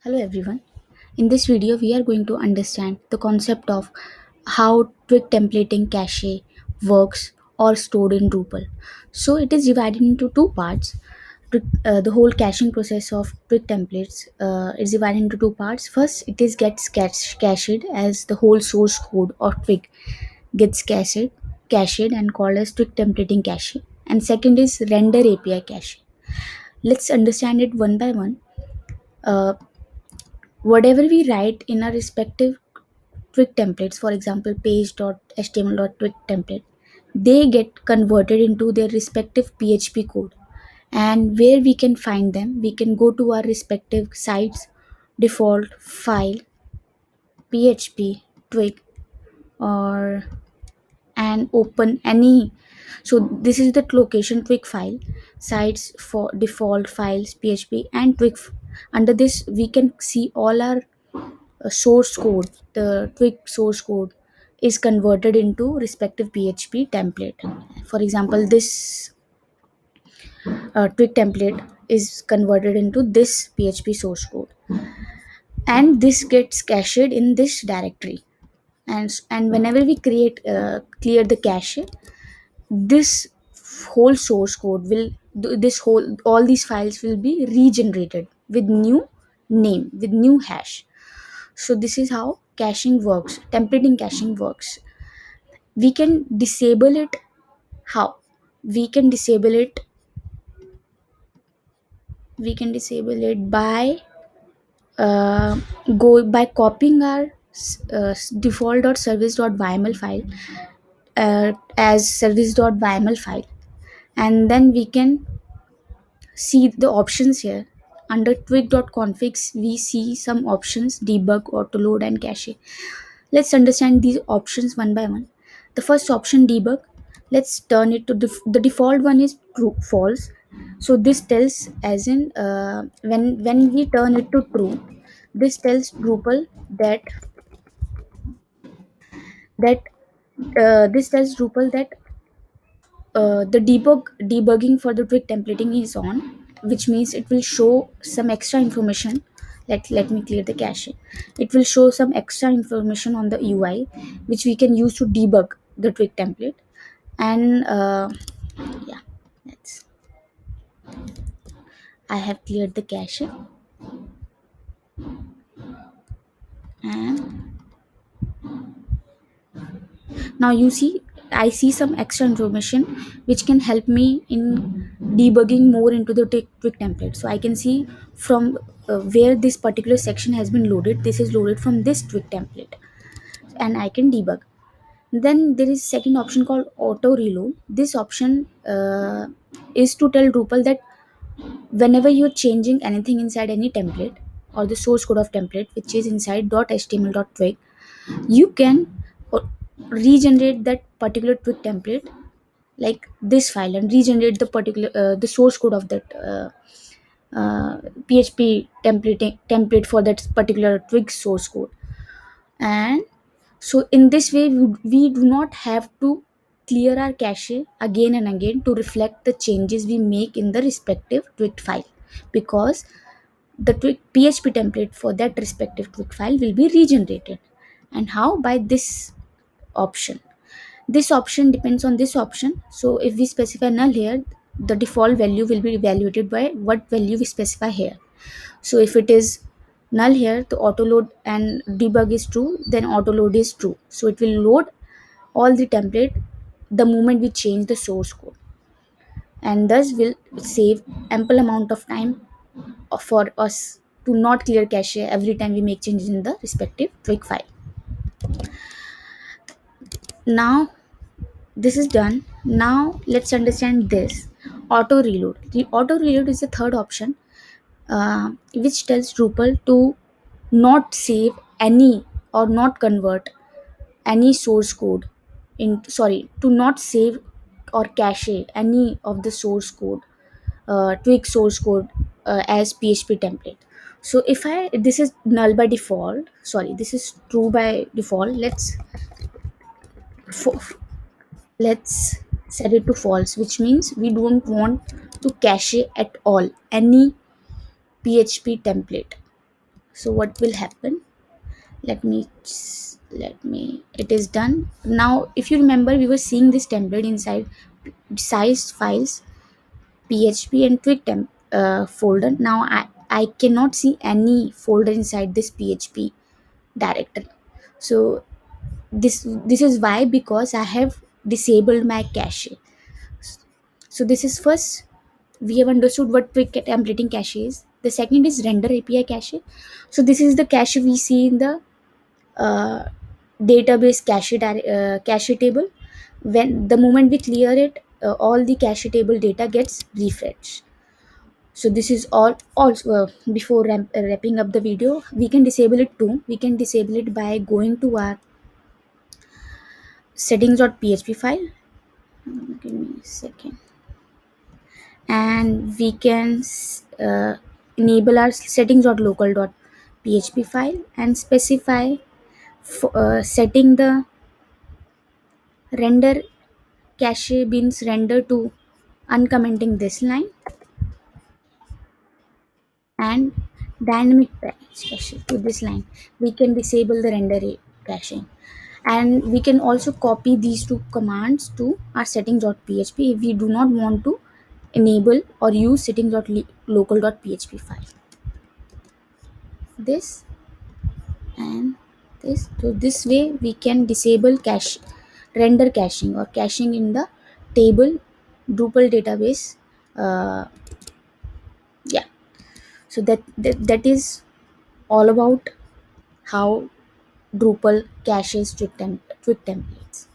Hello everyone. In this video, we are going to understand the concept of how Twig templating cache works or stored in Drupal. So it is divided into two parts. The whole caching process of Twig templates is divided into two parts. First, it is gets cached as the whole source code of Twig gets cached and called as Twig templating cache. And second is render API cache. Let's understand it one by one. Uh, Whatever we write in our respective Twig templates, for example, page.html.twig template, they get converted into their respective PHP code. And where we can find them, we can go to our respective sites, default file, PHP, Twig, or and open any. So this is the location Twig file, sites for default files, PHP, and Twig. Under this, we can see all our source code. The Twig source code is converted into respective PHP template. For example, this Twig template is converted into this PHP source code, and this gets cached in this directory. And whenever we clear the cache, this whole source code will this whole all these files will be regenerated with new name, with new hash. So this is how caching works, templating caching works. We can disable it. How? We can disable it. We can disable it by go by copying our default.service.yml file as service.yml file, and then we can see the options here. Under twig.configs, we see some options: debug, autoload, and cache. Let's understand these options one by one. The first option, debug, let's turn it to the default one is true, false. So this tells, as in when we turn it to true, this tells Drupal that this tells Drupal that the debugging for the Twig templating is on, which means it will show some extra information. Let me clear the cache. It will show some extra information on the UI, which we can use to debug the Twig template. And yeah, that's I have cleared the cache. And now you see, I see some extra information which can help me in debugging more into the Twig template. So I can see from where this particular section has been loaded. This is loaded from this Twig template, and I can debug. Then there is second option called auto reload. This option is to tell Drupal that whenever you're changing anything inside any template or the source code of template which is inside .html.twig, you can uh, regenerate that particular Twig template like this file and regenerate the particular the source code of that PHP template for that particular Twig source code. And so in this way, we do not have to clear our cache again and again to reflect the changes we make in the respective Twig file, because the Twig PHP template for that respective Twig file will be regenerated. And how? By this option. This option depends on this option. So if we specify null here, the default value will be evaluated by what value we specify here. So if it is null here, the auto load and debug is true, then auto load is true. So it will load all the template the moment we change the source code, and thus will save ample amount of time for us to not clear cache every time we make changes in the respective Twig file. Now this is done. Now let's understand this auto reload. The auto reload is the third option, which tells Drupal to not save any or not convert any source code in, sorry, to not save or cache any of the source code, Twig source code, as PHP template. So if I this is null by default, sorry, this is true by default. Fo- let's set it to false, which means we don't want to cache at all any PHP template. So what will happen? Let me it is done. Now if you remember, we were seeing this template inside sized files, php and folder. Now I cannot see any folder inside this php directory. So this is why, because I have disabled my cache. So this is first, we have understood what quick templating cache is. The second is render api cache. So this is the cache we see in the uh, database cache table. When the moment we clear it, all the cache table data gets refreshed. So this is all. Also, before wrapping up the video, we can disable it too. We can disable it by going to our settings.php file. Give me a second. And we can enable our settings.local.php file and specify setting the render cache bins render to uncommenting this line, and dynamic cache to this line. We can disable the caching, and we can also copy these two commands to our settings.php if we do not want to enable or use settings.local.php file. This and this. So this way we can disable cache render caching or caching in the table Drupal database. Yeah. So that is all about how Drupal caches quick templates.